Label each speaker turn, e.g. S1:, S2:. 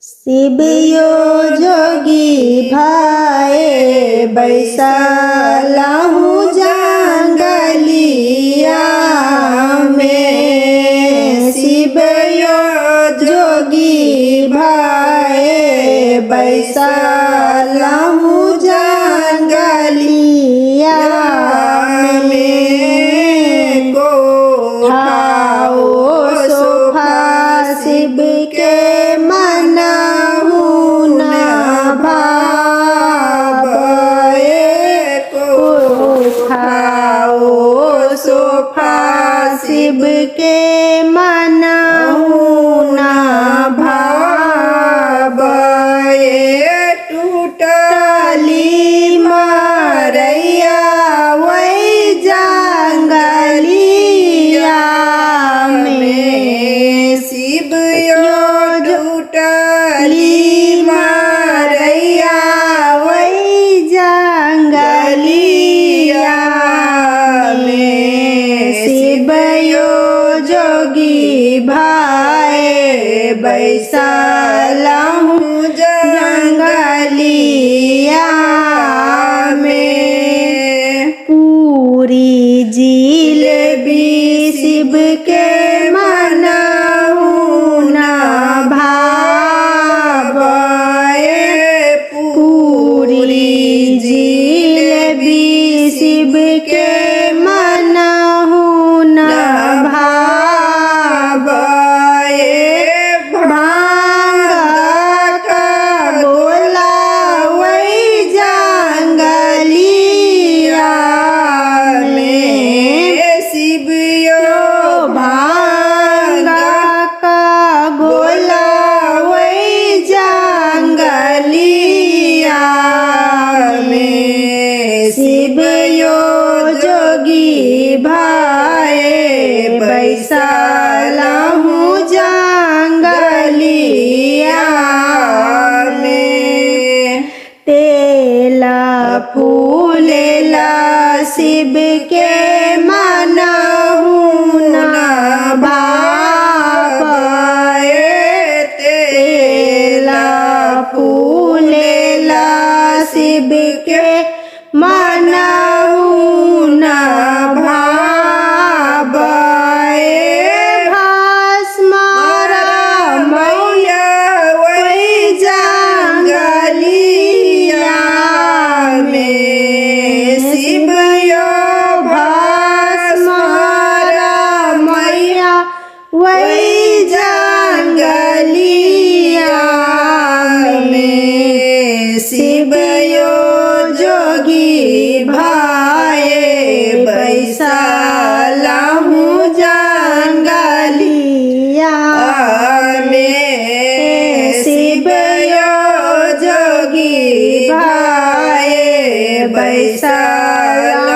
S1: शिवयो जोगी भाए बैसालहु जंगलिया में। शिवयो जोगी भाए बैसालहु जंगलिया में। कोठाओ सोफा शिव के शिव के मनहु न भावए। टूटली मरैया वही जंगलिया में। शिव यो टूटली मरैया वही जंगलिया में। शिवयो जोगी भाए बैसालहु जंगलिया में। पूरी जिलेबी शिव के मनहु न भावए। पूरी जिलेबी शिव के मनहु न भावए। भांग का गोला वही जंगलिया में। शिवयो भांग का गोला वही जंगलिया में। शिवयो जोगी भाए बैसालहु जंगलिया में। तेला फूलेला शिव के मनहु न भावए। तेला फूलेला शिव के मनहु न भावए। भस्म रमैया वही जंगलिया में। शिवयो भस्म रमैया वही जंगलिया में। शिवयो जोगी भाए बैसालहु जंगलिया में। शिवयो जोगी भाए बैसालहु